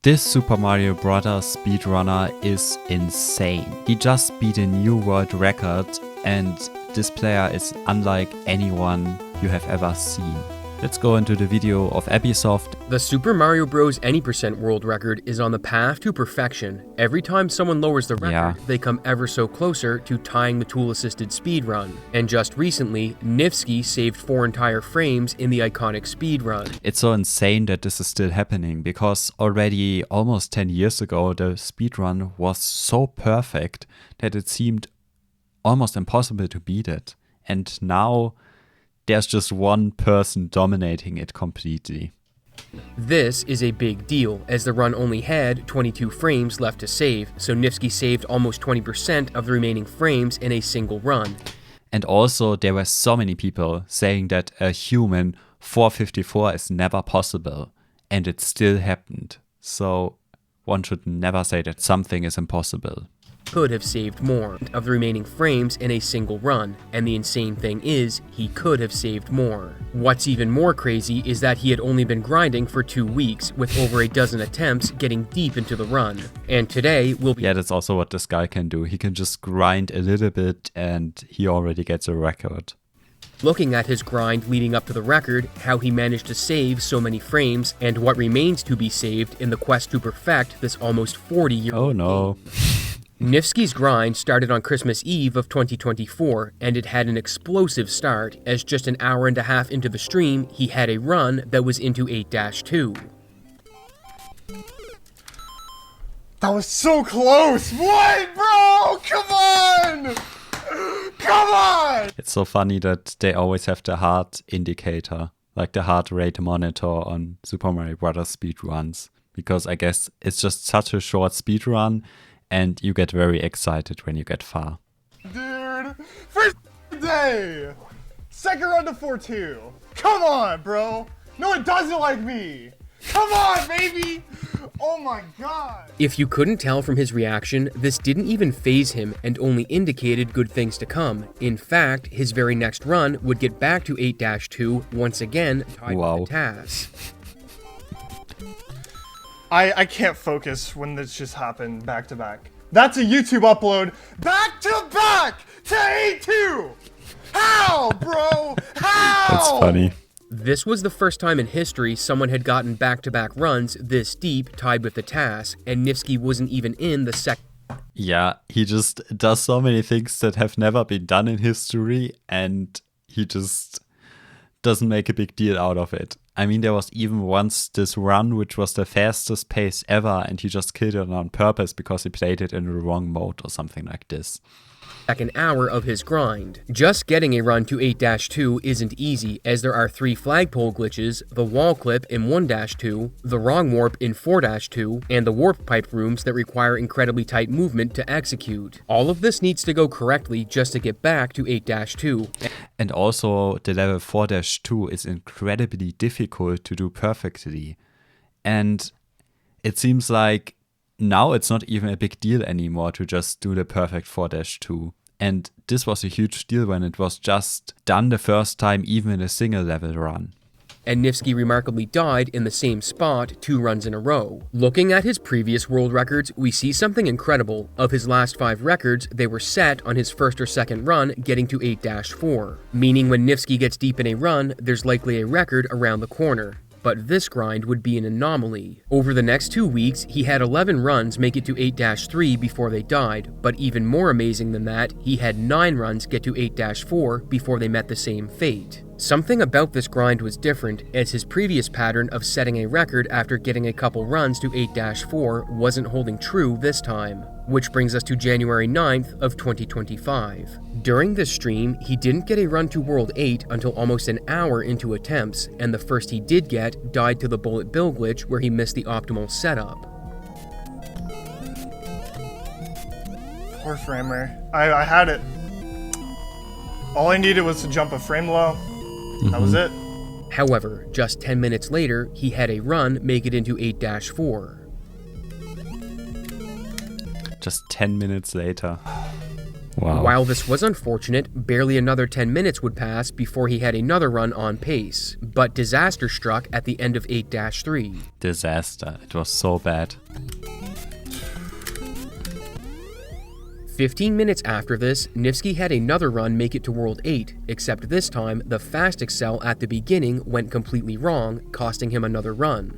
This Super Mario Bros. Speedrunner is insane. He just beat a new world record, and this player is unlike anyone you have ever seen. Let's go into the video of Ubisoft. The Super Mario Bros. Any % world record is on the path to perfection. Every time someone lowers the record, they come ever so closer to tying the tool-assisted speedrun. And just recently, Nifsky saved 4 entire frames in the iconic speedrun. It's so insane that this is still happening, because already almost 10 years ago, the speedrun was so perfect that it seemed almost impossible to beat it. And now there's just one person dominating it completely. This is a big deal, as the run only had 22 frames left to save, so Nifsky saved almost 20% of the remaining frames in a single run. And also, there were so many people saying that a human 454 is never possible, and it still happened. So one should never say that something is impossible. Could have saved more of the remaining frames in a single run, and the insane thing is, he could have saved more. What's even more crazy is that he had only been grinding for 2 weeks, with over a dozen attempts getting deep into the run. And today we'll be— Yeah, that's also what this guy can do. He can just grind a little bit and he already gets a record. looking at his grind leading up to the record, how he managed to save so many frames, and what remains to be saved in the quest to perfect this almost 40-year-old Oh no. game. Nifsky's grind started on Christmas Eve of 2024, and it had an explosive start, as just an hour and a half into the stream, he had a run that was into 8-2. That was so close! What, bro? Come on! Come on! It's so funny that they always have the heart indicator, like the heart rate monitor on Super Mario Bros. Speedruns, because I guess it's just such a short speedrun, and you get very excited when you get far. Dude, first day! Second run to 4-2. Come on, bro! No, it doesn't like me! Come on, baby! Oh my god! If you couldn't tell from his reaction, this didn't even faze him and only indicated good things to come. In fact, his very next run would get back to 8-2 once again tied with the task. I can't focus when this just happened back to back. That's a YouTube upload back to back to 8-2! How, bro? How? That's funny. This was the first time in history someone had gotten back-to-back runs this deep tied with the task, and Nifsky wasn't even in the second. Yeah, he just does so many things that have never been done in history, and he just doesn't make a big deal out of it. I mean, there was even once this run which was the fastest pace ever, and he just killed it on purpose because he played it in the wrong mode or something like this. Second hour of his grind. Just getting a run to 8-2 isn't easy, as there are 3 flagpole glitches, the wall clip in 1-2, the wrong warp in 4-2, and the warp pipe rooms that require incredibly tight movement to execute. All of this needs to go correctly just to get back to 8-2. And also, the level 4-2 is incredibly difficult to do perfectly. And it seems like now it's not even a big deal anymore to just do the perfect 4-2. And this was a huge deal when it was just done the first time, even in a single level run. And Nifsky remarkably died in the same spot 2 runs in a row. Looking at his previous world records, we see something incredible. Of his last 5 records, they were set on his first or second run, getting to 8-4. Meaning when Nifsky gets deep in a run, there's likely a record around the corner. But this grind would be an anomaly. Over the next 2 weeks, he had 11 runs make it to 8-3 before they died, but even more amazing than that, he had 9 runs get to 8-4 before they met the same fate. Something about this grind was different, as his previous pattern of setting a record after getting a couple runs to 8-4 wasn't holding true this time. Which brings us to January 9th of 2025. During this stream, he didn't get a run to World 8 until almost an hour into attempts, and the first he did get died to the bullet bill glitch where he missed the optimal setup. Poor framer. I had it. All I needed was to jump a frame low. That was it. However, just 10 minutes later, he had a run make it into 8-4. Just 10 minutes later. Wow. While this was unfortunate, barely another 10 minutes would pass before he had another run on pace. But disaster struck at the end of 8-3. Disaster. It was so bad. 15 minutes after this, Nifsky had another run make it to World 8, except this time the fast excel at the beginning went completely wrong, costing him another run.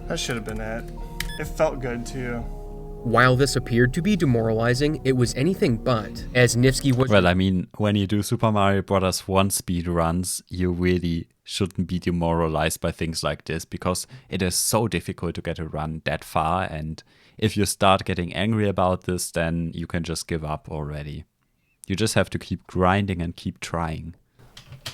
That should have been it. It felt good too. While this appeared to be demoralizing, it was anything but, as Nifsky was— Well, I mean, when you do Super Mario Bros. 1 speed runs, you really shouldn't be demoralized by things like this, because it is so difficult to get a run that far, and if you start getting angry about this, then you can just give up already. You just have to keep grinding and keep trying.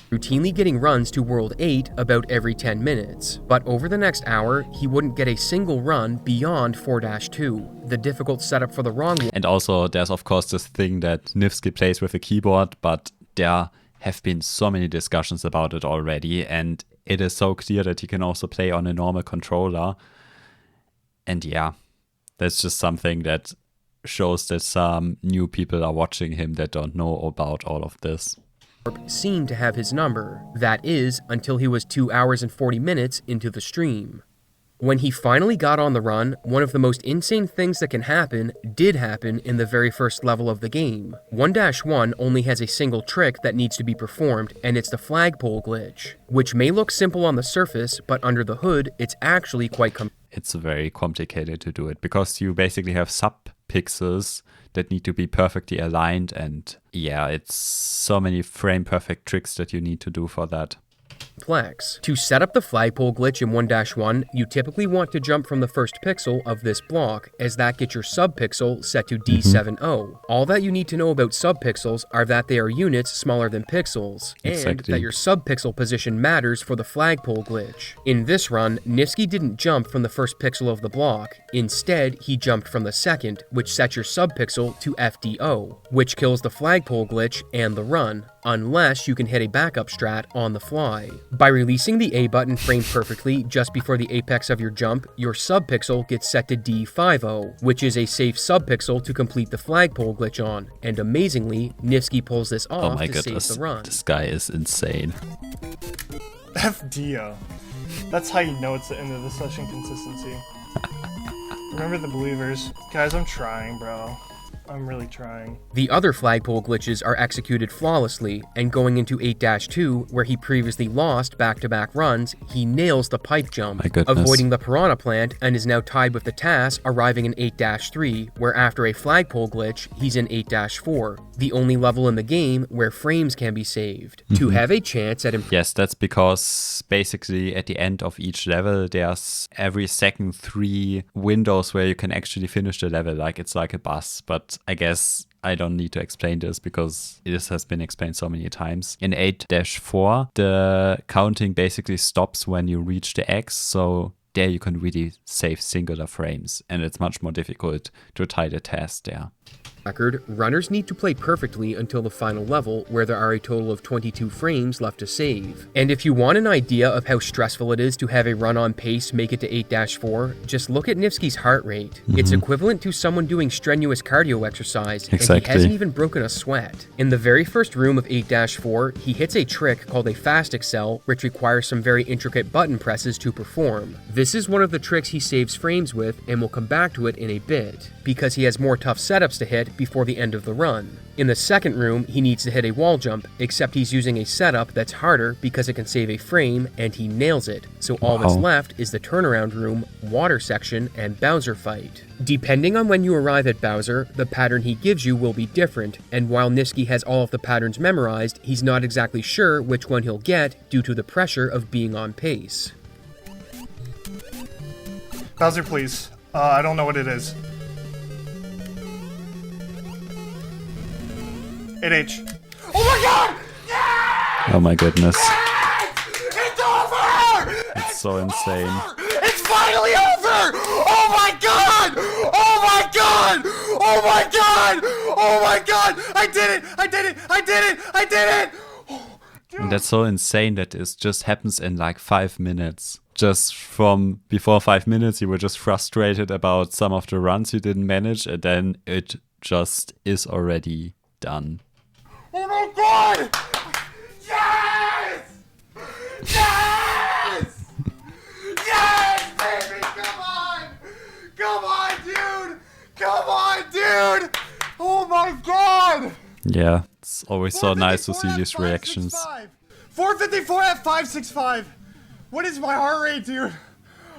routinely getting runs to World 8 about every 10 minutes, but over the next hour, he wouldn't get a single run beyond 4-2, the difficult setup for the wrong one. And also, there's of course this thing that Nifsky plays with a keyboard, but there have been so many discussions about it already, and it is so clear that he can also play on a normal controller. And yeah, that's just something that shows that some new people are watching him that don't know about all of this. Seemed to have his number, that is, until he was 2 hours and 40 minutes into the stream. When he finally got on the run, one of the most insane things that can happen did happen in the very first level of the game. 1-1 only has a single trick that needs to be performed, and it's the flagpole glitch, which may look simple on the surface, but under the hood, it's actually quite It's very complicated to do it, because you basically have sub-pixels that need to be perfectly aligned, and yeah, it's so many frame-perfect tricks that you need to do for that. complex. To set up the flagpole glitch in 1-1, you typically want to jump from the first pixel of this block, as that gets your subpixel set to D70. All that you need to know about subpixels are that they are units smaller than pixels, and that your subpixel position matters for the flagpole glitch. In this run, Nifsky didn't jump from the first pixel of the block. Instead, he jumped from the second, which sets your subpixel to FDO, which kills the flagpole glitch and the run, unless you can hit a backup strat on the fly. By releasing the A button framed perfectly just before the apex of your jump, your subpixel gets set to D50, which is a safe subpixel to complete the flagpole glitch on, and amazingly, Nifsky pulls this off to save the run. This guy is insane. FDO. That's how you know it's the end of the session consistency. Remember the believers. Guys, I'm trying, bro. I'm really trying. The other flagpole glitches are executed flawlessly, and going into 8-2, where he previously lost back-to-back runs, he nails the pipe jump, avoiding the piranha plant, and is now tied with the TAS, arriving in 8-3, where after a flagpole glitch, he's in 8-4, the only level in the game where frames can be saved. To have a chance at Yes, that's because basically at the end of each level, there's every second 3 windows where you can actually finish the level, like it's like a bus, but I guess I don't need to explain this because this has been explained so many times. In 8-4, the counting basically stops when you reach the X, so there you can really save singular frames, and it's much more difficult to tie the test there. record, runners need to play perfectly until the final level, where there are a total of 22 frames left to save. And if you want an idea of how stressful it is to have a run on pace make it to 8-4, just look at Nifsky's heart rate. It's equivalent to someone doing strenuous cardio exercise, and he hasn't even broken a sweat. In the very first room of 8-4, he hits a trick called a fast excel, which requires some very intricate button presses to perform. This is one of the tricks he saves frames with, and we'll come back to it in a bit, because he has more tough setups to hit before the end of the run. In the second room, he needs to hit a wall jump, except he's using a setup that's harder because it can save a frame, and he nails it. So all that's left is the turnaround room, water section, and Bowser fight. Depending on when you arrive at Bowser, the pattern he gives you will be different, and while Nifsky has all of the patterns memorized, he's not exactly sure which one he'll get due to the pressure of being on pace. Bowser, please. I don't know what it is. 8H. Oh my god! Yes! Oh my goodness. Yes! It's over! It's so insane. It's finally over! Oh my god! Oh my god! Oh my god! Oh my god! I did it! I did it! I did it! I did it! And that's so insane that it just happens in like 5 minutes. just from before 5 minutes, you were just frustrated about some of the runs you didn't manage, and then it just is already done. Oh my god! Yes! Yes! Yes, baby! Come on! Come on, dude! Come on, dude! Oh my god! Yeah, it's always so nice to see these reactions. 454 at 565. What is my heart rate, dude?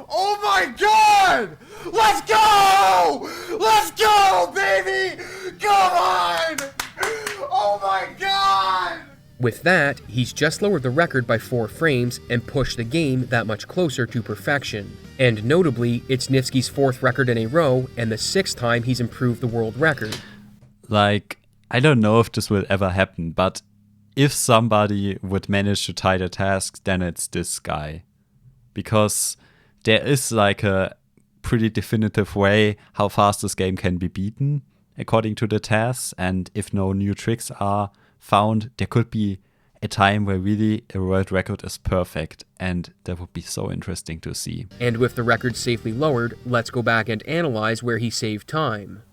Oh my god! Let's go! Let's go, baby! Come on! Oh my god! With that, he's just lowered the record by 4 frames and pushed the game that much closer to perfection. And notably, it's Nifsky's 4th record in a row and the 6th time he's improved the world record. Like, I don't know if this will ever happen, but if somebody would manage to tie the task, then it's this guy. Because there is like a pretty definitive way how fast this game can be beaten according to the tasks, and if no new tricks are found, there could be a time where really a world record is perfect, and that would be so interesting to see. And with the record safely lowered, let's go back and analyze where he saved time.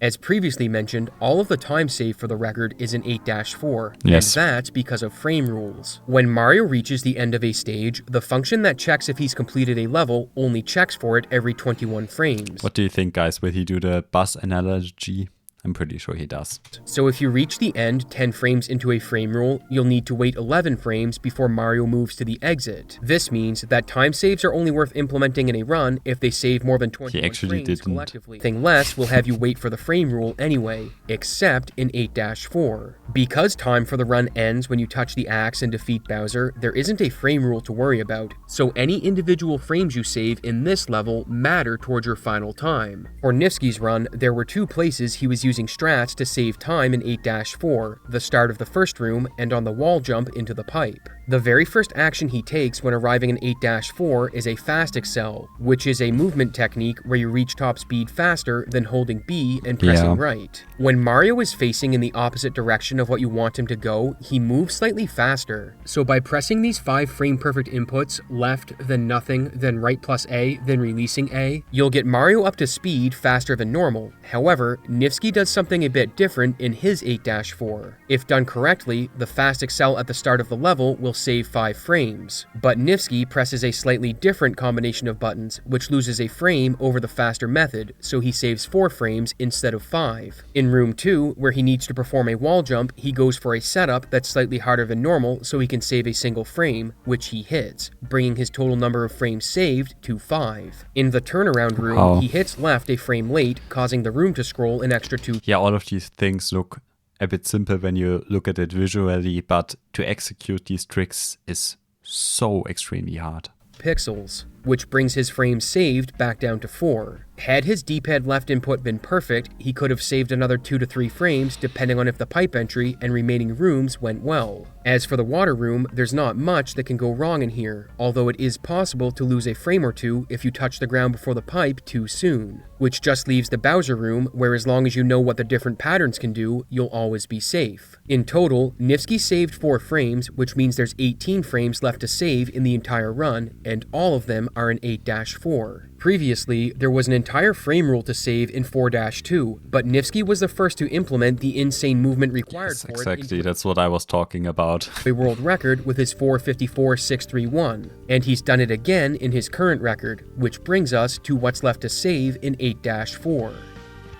As previously mentioned, all of the time saved for the record is in 8-4, Yes. and that's because of frame rules. When Mario reaches the end of a stage, the function that checks if he's completed a level only checks for it every 21 frames. What do you think, guys? Will he do the bus analogy? I'm pretty sure he does. So if you reach the end 10 frames into a frame rule, you'll need to wait 11 frames before Mario moves to the exit. This means that time saves are only worth implementing in a run if they save more than 21 frames didn't. collectively. Anything less will have you wait for the frame rule anyway, except in 8-4. Because time for the run ends when you touch the axe and defeat Bowser, there isn't a frame rule to worry about, so any individual frames you save in this level matter towards your final time. For Nifsky's run, there were 2 places he was using strats to save time in 8-4, the start of the first room and on the wall jump into the pipe. The very first action he takes when arriving in 8-4 is a fast excel, which is a movement technique where you reach top speed faster than holding B and pressing right. When Mario is facing in the opposite direction of what you want him to go, he moves slightly faster. So by pressing these 5 frame perfect inputs, left, then nothing, then right plus A, then releasing A, you'll get Mario up to speed faster than normal. However, Nifsky does something a bit different in his 8-4. If done correctly, the fast excel at the start of the level will save 5 frames, but Nifsky presses a slightly different combination of buttons, which loses a frame over the faster method, so he saves 4 frames instead of 5. In room 2, where he needs to perform a wall jump, he goes for a setup that's slightly harder than normal so he can save a single frame, which he hits, bringing his total number of frames saved to 5. In the turnaround room, he hits left a frame late, causing the room to scroll an extra 2. Yeah, all of these things look a bit simple when you look at it visually, but to execute these tricks is so extremely hard. Pixels, which brings his frames saved back down to 4. Had his D-pad left input been perfect, he could have saved another 2 to 3 frames depending on if the pipe entry and remaining rooms went well. As for the water room, there's not much that can go wrong in here, although it is possible to lose a frame or 2 if you touch the ground before the pipe too soon, which just leaves the Bowser room where as long as you know what the different patterns can do, you'll always be safe. In total, Nifsky saved 4 frames, which means there's 18 frames left to save in the entire run, and all of them are in 8-4. Previously, there was an entire frame rule to save in 4-2, but Nifsky was the first to implement the insane movement required for exactly, that's what I was talking about. A world record with his 4:54.631, and he's done it again in his current record, which brings us to what's left to save in 8-4.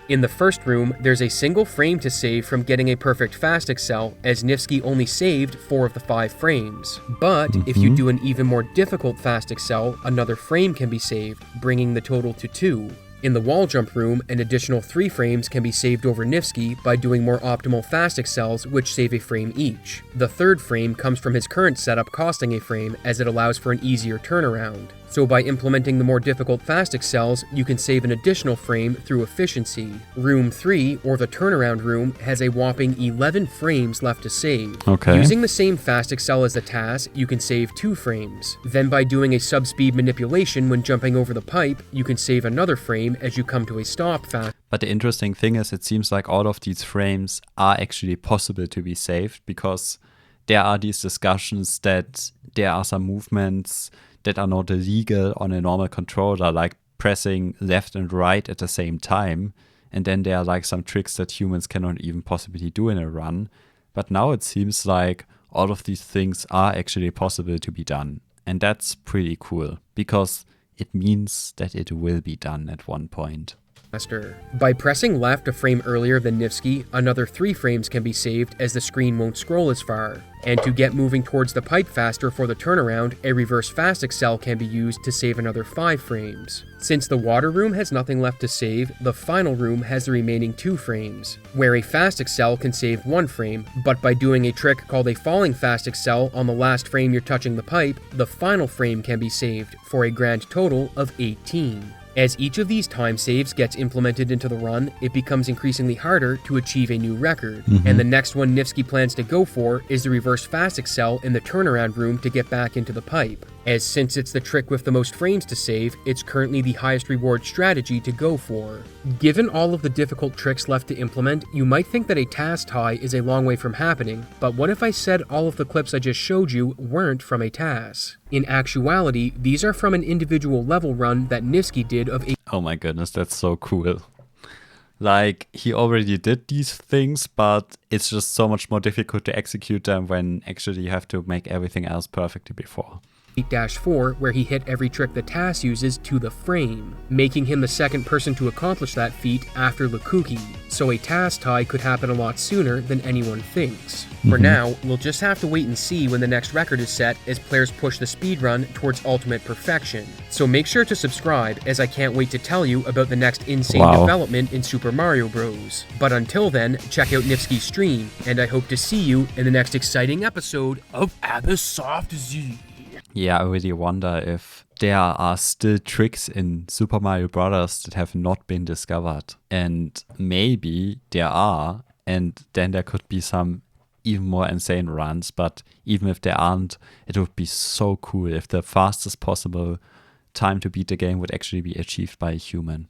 In the first room, there's a single frame to save from getting a perfect fast excel, as Nifsky only saved 4 of the 5 frames. But if you do an even more difficult fast excel, another frame can be saved, bringing the total to 2. In the wall jump room, an additional 3 frames can be saved over Nifsky by doing more optimal fast excels, which save a frame each. The third frame comes from his current setup costing a frame, as it allows for an easier turnaround. So by implementing the more difficult fast excels, you can save an additional frame through efficiency. Room 3, or the turnaround room, has a whopping 11 frames left to save. Okay. Using the same fast excel as the TAS, you can save 2 frames. Then by doing a subspeed manipulation when jumping over the pipe, you can save another frame as you come to a stop fast. But the interesting thing is, it seems like all of these frames are actually possible to be saved, because there are these discussions that there are some movements that are not illegal on a normal controller, like pressing left and right at the same time. And then there are like some tricks that humans cannot even possibly do in a run. But now it seems like all of these things are actually possible to be done. And that's pretty cool, because it means that it will be done at one point. By pressing left a frame earlier than Nifsky, another 3 frames can be saved as the screen won't scroll as far. And to get moving towards the pipe faster for the turnaround, a reverse fast accel can be used to save another 5 frames. Since the water room has nothing left to save, the final room has the remaining 2 frames, where a fast accel can save 1 frame, but by doing a trick called a falling fast accel on the last frame you're touching the pipe, the final frame can be saved, for a grand total of 18. As each of these time saves gets implemented into the run, it becomes increasingly harder to achieve a new record. And the next one Nifsky plans to go for is the reverse fast accel in the turnaround room to get back into the pipe. As since it's the trick with the most frames to save, it's currently the highest reward strategy to go for. Given all of the difficult tricks left to implement, you might think that a TAS tie is a long way from happening, but what if I said all of the clips I just showed you weren't from a TAS? In actuality, these are from an individual level run that Nifsky did of a— Oh my goodness, that's so cool. Like, he already did these things, but it's just so much more difficult to execute them when actually you have to make everything else perfectly before. 8-4, where he hit every trick the TAS uses to the frame, making him the second person to accomplish that feat after Lukuki, so a TAS tie could happen a lot sooner than anyone thinks. For now, we'll just have to wait and see when the next record is set as players push the speedrun towards ultimate perfection. So make sure to subscribe, as I can't wait to tell you about the next insane development in Super Mario Bros. But until then, check out Nifsky's stream, and I hope to see you in the next exciting episode of Abysssoft Z. Yeah, I really wonder if there are still tricks in Super Mario Bros. That have not been discovered. And maybe there are, and then there could be some even more insane runs. But even if there aren't, it would be so cool if the fastest possible time to beat the game would actually be achieved by a human.